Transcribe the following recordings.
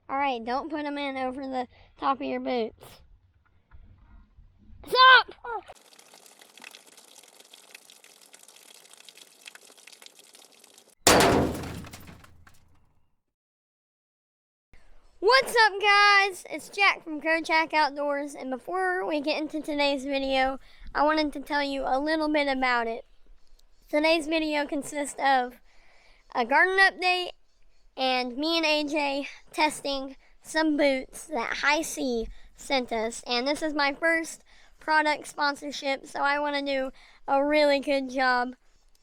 Alright, don't put them in over the top of your boots. Stop! Oh. What's up, guys? It's Jack from GrowJack Outdoors, and before we get into today's video, I wanted to tell you a little bit about it. Today's video consists of a garden update and me and AJ testing some boots that HISEA sent us. And this is my first product sponsorship, so I want to do a really good job.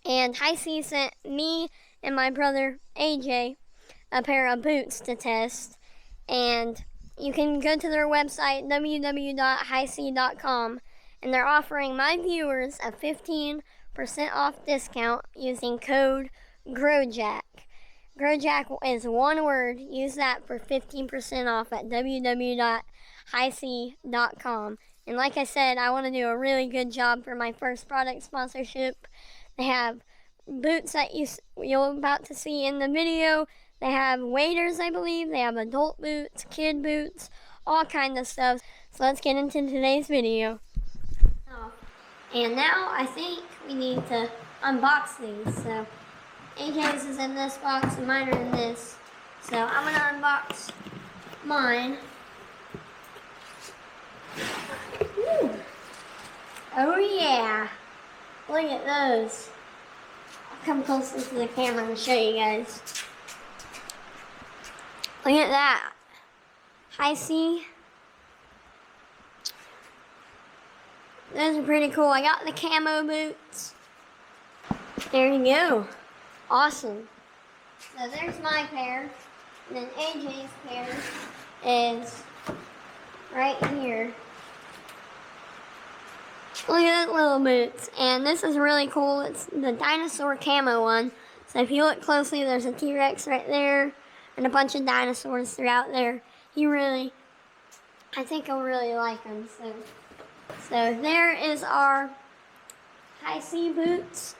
And HISEA sent me and my brother AJ a pair of boots to test. And you can go to their website, www.hisea.com, and they're offering my viewers a 15% off discount using code GrowJack. GrowJack is one word. Use that for 15% off at www.hisea.com. And like I said, I want to do a really good job for my first product sponsorship. They have boots that you're about to see in the video. They have waders, I believe. They have adult boots, kid boots, all kinds of stuff. So let's get into today's video. And now I think we need to unbox these. So AJ's is in this box and mine are in this. So I'm going to unbox mine. Ooh. Oh yeah. Look at those. I'll come closer to the camera and show you guys. Look at that. HISEA. Those are pretty cool. I got the camo boots. There you go. Awesome. So there's my pair. And then AJ's pair is right here. Look at that little boots. And this is really cool. It's the dinosaur camo one. So if you look closely, there's a T-Rex right there. And a bunch of dinosaurs throughout there. I think I'll really like them. So there is our HISEA boots.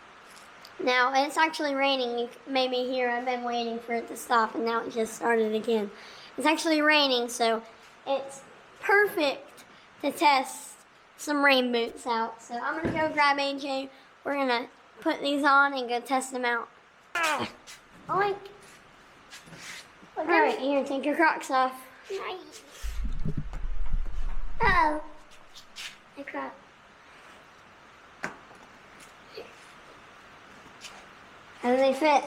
Now it's actually raining. You may be here. I've been waiting for it to stop, and now it just started again. It's actually raining, so it's perfect to test some rain boots out. So I'm gonna go grab AJ. We're gonna put these on and go test them out. Oink. Alright, here, take your Crocs off. Nice. Uh-oh. My Croc. How do they fit?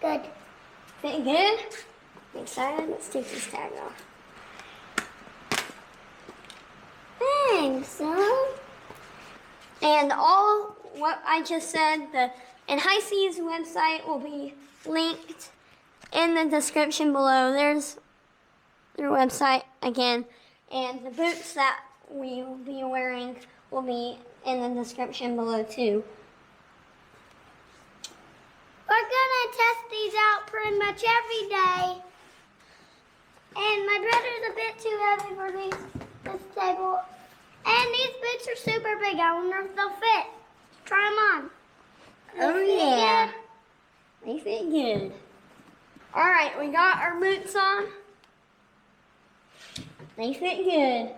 Good. Fit good? You excited? Let's take this tag off. Thanks, son. And all what I just said, and HISEA's website will be linked in the description below. There's their website again, and the boots that we will be wearing will be in the description below too. We're gonna test these out pretty much every day, and my brother's a bit too heavy for this table, and these boots are super big. I wonder if they'll fit. Let's try them on. Oh yeah. They fit good. Alright, we got our boots on. They fit good.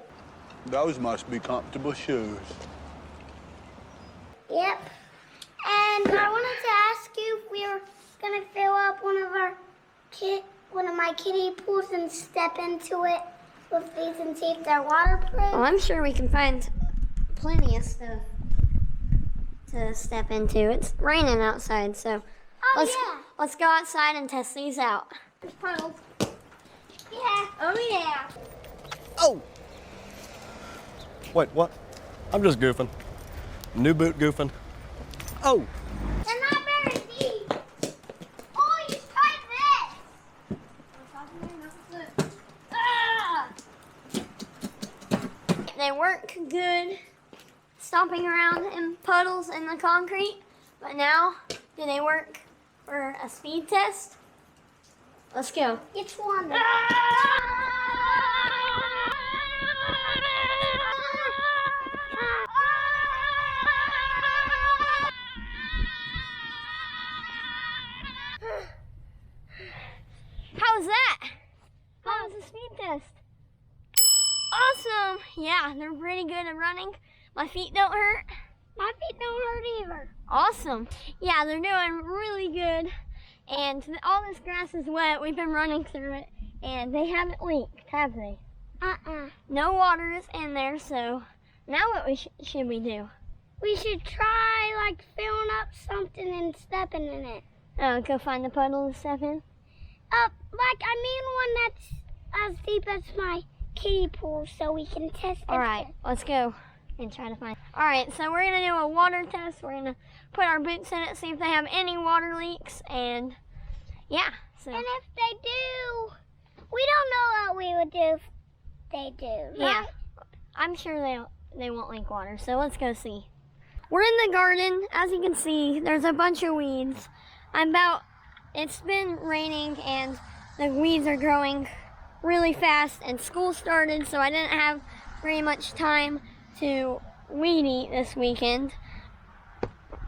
Those must be comfortable shoes. Yep. And I wanted to ask you if we were gonna fill up one of my kiddie pools and step into it with these and see if they're waterproof. Well, I'm sure we can find plenty of stuff to step into. It's raining outside, so let's go outside and test these out. There's puddles. Yeah. Oh yeah. Oh! Wait, what? I'm just goofing. New boot goofing. Oh! They're not very deep. Oh, you tried this. Ah! They work good stomping around in puddles in the concrete, but now, do they work for a speed test? Let's go. Which one? was that? How was the speed test? Awesome. Yeah, they're pretty good at running. My feet don't hurt. My feet don't hurt either. Awesome. Yeah, they're doing really good. And all this grass is wet. We've been running through it. And they haven't leaked, have they? No water is in there, so now what should we do? We should try like filling up something and stepping in it. Oh, go find the puddle to step in? Like I mean one that's as deep as my kiddie pool so we can test it. Alright, let's go and try to find. Alright, so we're gonna do a water test. We're gonna put our boots in it, see if they have any water leaks, and yeah. So. And if they do, we don't know what we would do if they do. Yeah, Right? I'm sure they won't leak water, so let's go see. We're in the garden. As you can see, there's a bunch of weeds. It's been raining and the weeds are growing really fast, and school started, so I didn't have very much time to weed eat this weekend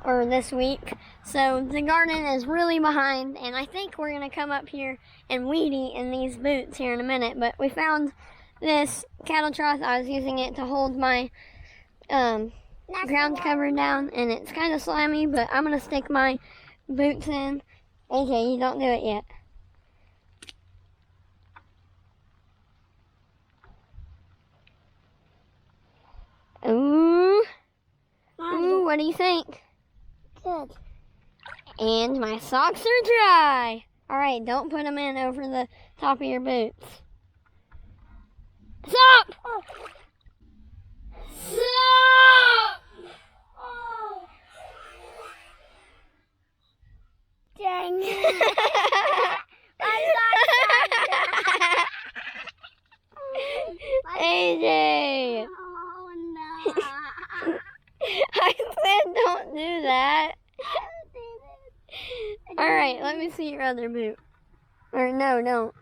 or this week. So the garden is really behind, and I think we're gonna come up here and weed eat in these boots here in a minute. But we found this cattle trough. I was using it to hold my ground cover down, and it's kind of slimy, but I'm gonna stick my boots in. AJ, you don't do it yet. Ooh. Ooh, what do you think? Good. And my socks are dry. All right, don't put them in over the top of your boots. Stop! Oh. Stop! Oh. Dang it. AJ! Oh no. I said don't do that. Alright, let me see your other boot. Or no, don't.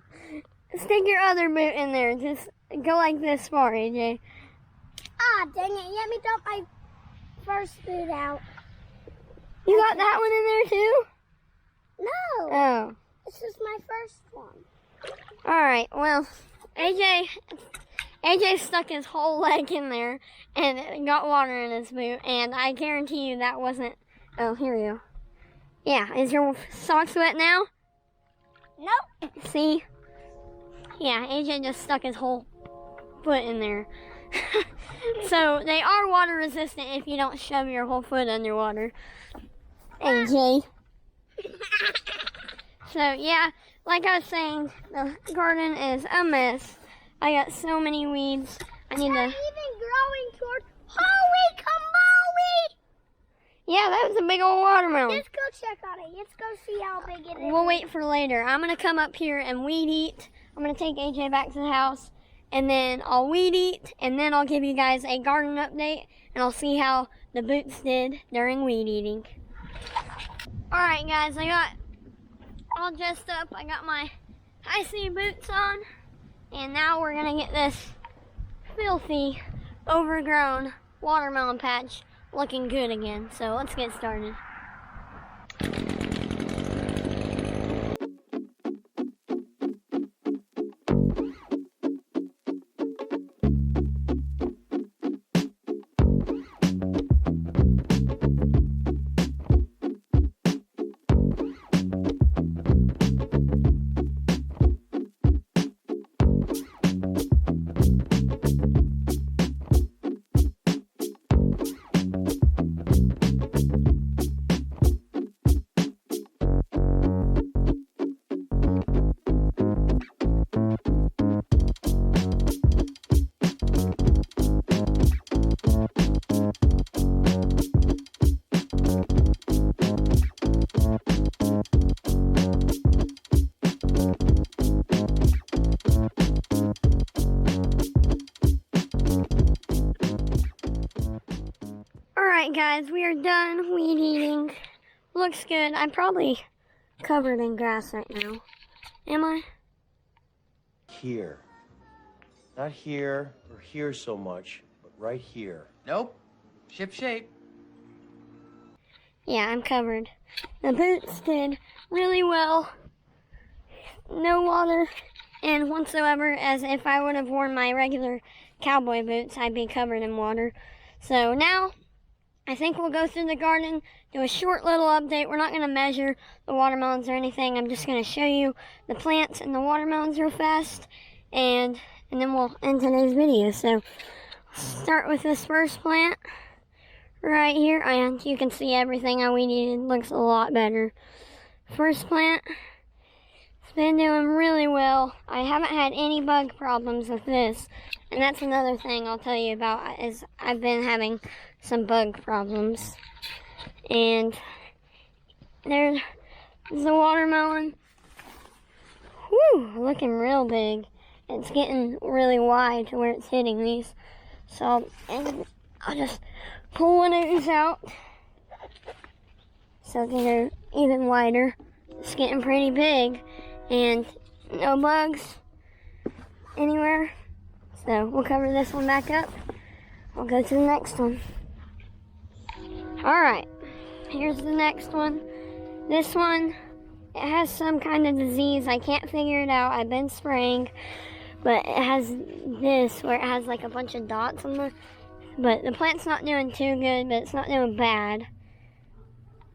Stick your other boot in there. Just go like this far, AJ. Ah, dang it. Let me dump my first boot out. You got that one in there too? No. Oh. This is my first one. Alright, well, AJ stuck his whole leg in there and it got water in his boot, and I guarantee you that wasn't. Oh, here we go. Yeah, is your socks wet now? Nope. See? Yeah, AJ just stuck his whole foot in there. So they are water resistant if you don't shove your whole foot underwater. AJ. So yeah, like I was saying, the garden is a mess. I got so many weeds. I need to. Even growing toward. Holy camoli! Yeah, that was a big old watermelon. Let's go check on it. Let's go see how big it is. We'll wait for later. I'm gonna come up here and weed eat. I'm gonna take AJ back to the house, and then I'll weed eat, and then I'll give you guys a garden update, and I'll see how the boots did during weed eating. Alright guys, I got all dressed up. I got my HISEA boots on, and now we're gonna get this filthy, overgrown watermelon patch looking good again. So let's get started. Alright guys, we are done weed eating. Looks good. I'm probably covered in grass right now. Am I? Here. Not here or here so much, but right here. Nope. Ship shape. Yeah, I'm covered. The boots did really well. no water in whatsoever, as if I would have worn my regular cowboy boots, I'd be covered in water. So now, I think we'll go through the garden, do a short little update. We're not going to measure the watermelons or anything. I'm just going to show you the plants and the watermelons real fast, and then we'll end today's video. So, start with this first plant right here, and you can see everything I weeded looks a lot better. First plant, it's been doing really well. I haven't had any bug problems with this, and that's another thing I'll tell you about, is I've been having some bug problems. And there's the watermelon. Whew, looking real big. It's getting really wide to where it's hitting these. So I'll just pull one of these out so they're even wider. It's getting pretty big and no bugs anywhere. So we'll cover this one back up. We'll go to the next one. Alright, here's the next one. This one, it has some kind of disease. I can't figure it out. I've been spraying, but it has this where it has like a bunch of dots on the, but the plant's not doing too good, but it's not doing bad.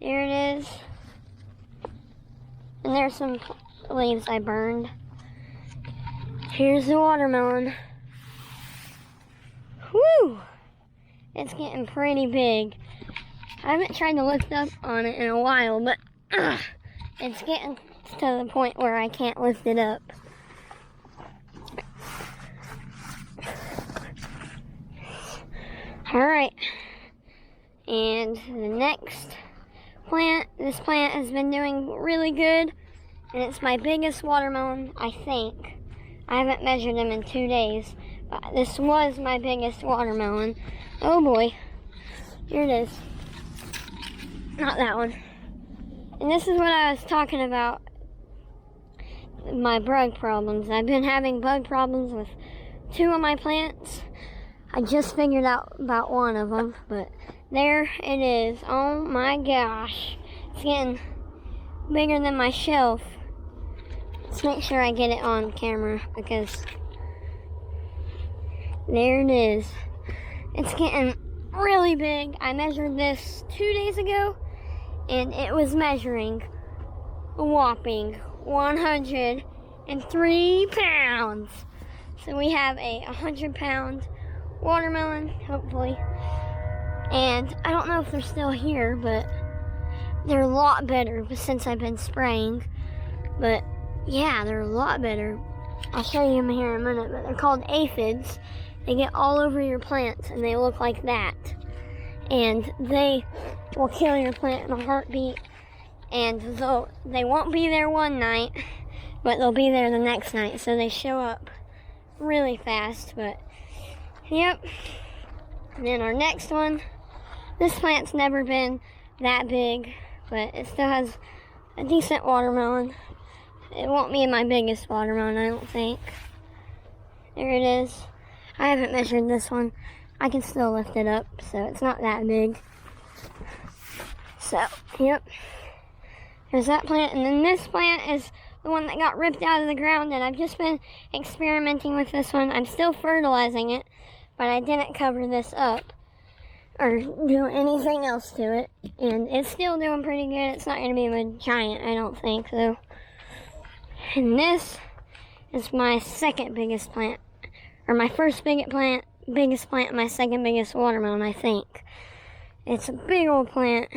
There it is. And there's some leaves I burned. Here's the watermelon. Whew! It's getting pretty big. I haven't tried to lift up on it in a while, but it's getting to the point where I can't lift it up. Alright. And the next plant, this plant has been doing really good, and it's my biggest watermelon, I think. I haven't measured them in 2 days, but this was my biggest watermelon. Oh boy, here it is. Not that one. And this is what I was talking about, my bug problems. I've been having bug problems with 2 of my plants. I just figured out about one of them, but there it is. Oh my gosh. It's getting bigger than my shelf. Let's make sure I get it on camera, because there it is. It's getting really big. I measured this 2 days ago, and it was measuring a whopping 103 pounds. So we have a 100-pound watermelon, hopefully. And I don't know if they're still here, but they're a lot better since I've been spraying. But yeah, they're a lot better. I'll show you them here in a minute, but they're called aphids. They get all over your plants, and they look like that. And they will kill your plant in a heartbeat. And they won't be there one night, but they'll be there the next night. So they show up really fast, but yep. And then our next one, this plant's never been that big, but it still has a decent watermelon. It won't be my biggest watermelon, I don't think. There it is. I haven't measured this one. I can still lift it up, so it's not that big. So, yep. There's that plant, and then this plant is the one that got ripped out of the ground, and I've just been experimenting with this one. I'm still fertilizing it, but I didn't cover this up or do anything else to it, and it's still doing pretty good. It's not going to be a giant, I don't think, though. And this is my second biggest plant, or my first biggest plant, my second biggest watermelon, I think. It's a big old plant,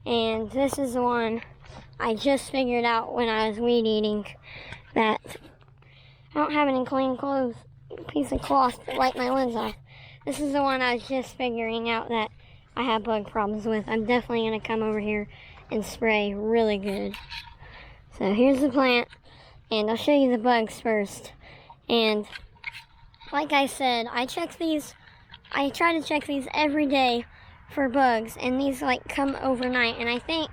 and this is the one I just figured out when I was weed eating, that I don't have any clean clothes, piece of cloth to wipe my lens off. This is the one I was just figuring out that I have bug problems with. I'm definitely going to come over here and spray really good. So here's the plant, and I'll show you the bugs first. And like I said, I try to check these every day for bugs, and these like come overnight. And I think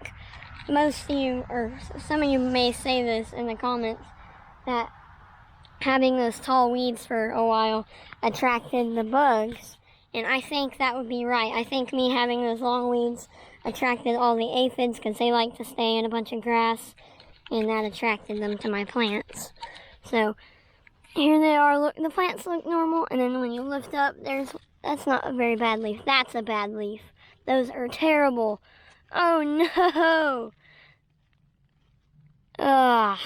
most of you, or some of you may say this in the comments, that having those tall weeds for a while attracted the bugs, and I think that would be right. I think me having those long weeds attracted all the aphids, because they like to stay in a bunch of grass and that attracted them to my plants. So here they are. Look, the plants look normal, and then when you lift up, that's not a very bad leaf. That's a bad leaf. Those are terrible. Oh no. Ugh.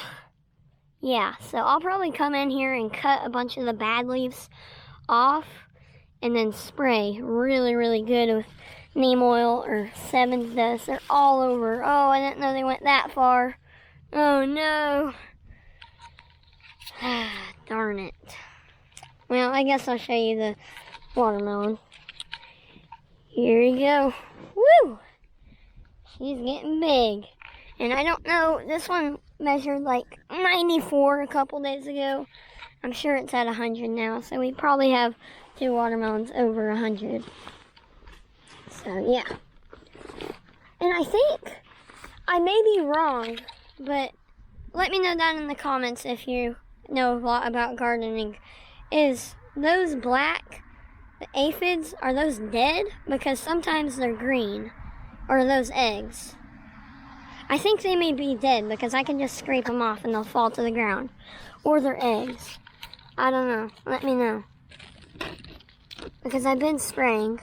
Yeah, so I'll probably come in here and cut a bunch of the bad leaves off and then spray really, really good with neem oil or Sevens dust. They're all over. Oh, I didn't know they went that far. Oh no. Darn it. Well, I guess I'll show you the watermelon. Here we go. Woo! She's getting big. And I don't know, this one measured like 94 a couple days ago. I'm sure it's at 100 now, so we probably have 2 watermelons over 100. So yeah. And I think I may be wrong, but let me know down in the comments if you know a lot about gardening. Is those black, the aphids, are those dead? Because sometimes they're green. Or are those eggs? I think they may be dead because I can just scrape them off and they'll fall to the ground. Or they're eggs. I don't know. Let me know. Because I've been spraying.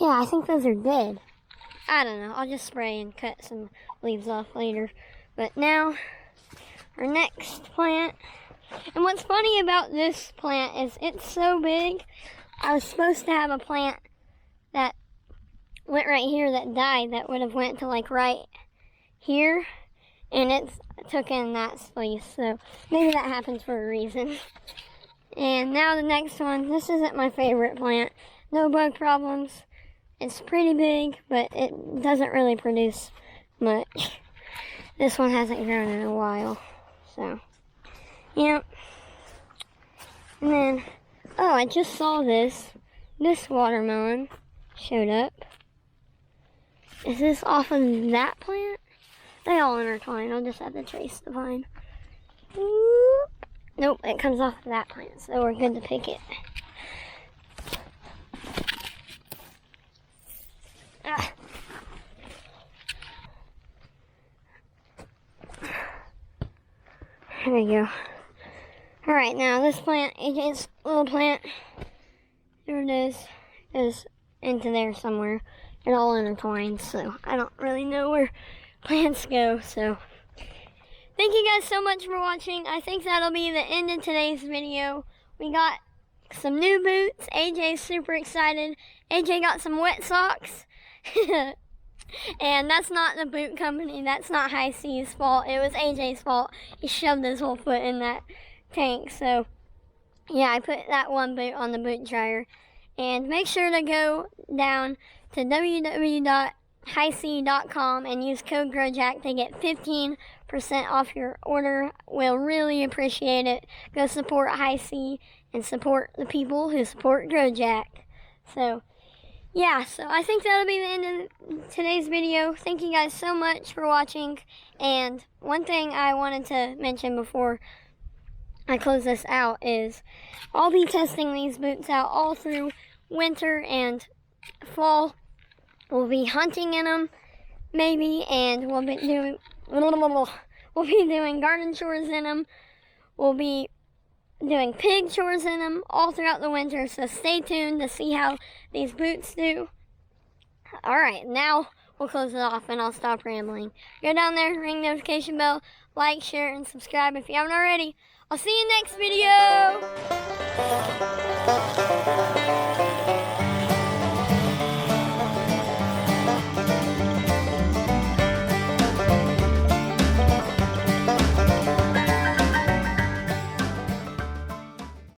Yeah, I think those are dead. I don't know. I'll just spray and cut some leaves off later. But now, our next plant. And what's funny about this plant is it's so big. I was supposed to have a plant that went right here that died that would have went to like right here, and it took in that space, so maybe that happens for a reason. And now the next one. This isn't my favorite plant. No bug problems. It's pretty big, but it doesn't really produce much. This one hasn't grown in a while, so yeah. And then, oh, I just saw this watermelon showed up. Is this off of that plant? They all intertwine. I'll just have to trace the vine. Nope, it comes off of that plant, so we're good to pick it. There we go. Alright, now this plant, AJ's little plant, there it is into there somewhere. It all intertwines, so I don't really know where plants go, so thank you guys so much for watching. I think that'll be the end of today's video. We got some new boots. AJ's super excited. AJ got some wet socks. And that's not the boot company. That's not HISEA's fault. It was AJ's fault. He shoved his whole foot in that tank. So, yeah, I put that one boot on the boot dryer. And make sure to go down to www.hisea.com and use code GrowJack to get 15% off your order. We'll really appreciate it. Go support HISEA and support the people who support GrowJack. So, yeah, so I think that'll be the end of today's video. Thank you guys so much for watching. And one thing I wanted to mention before I close this out is I'll be testing these boots out all through winter and fall. We'll be hunting in them, maybe, and we'll be doing garden chores in them. We'll be doing pig chores in them all throughout the winter, so stay tuned to see how these boots do. Alright, now we'll close it off and I'll stop rambling. Go down there, ring the notification bell, like, share, and subscribe if you haven't already. I'll see you next video!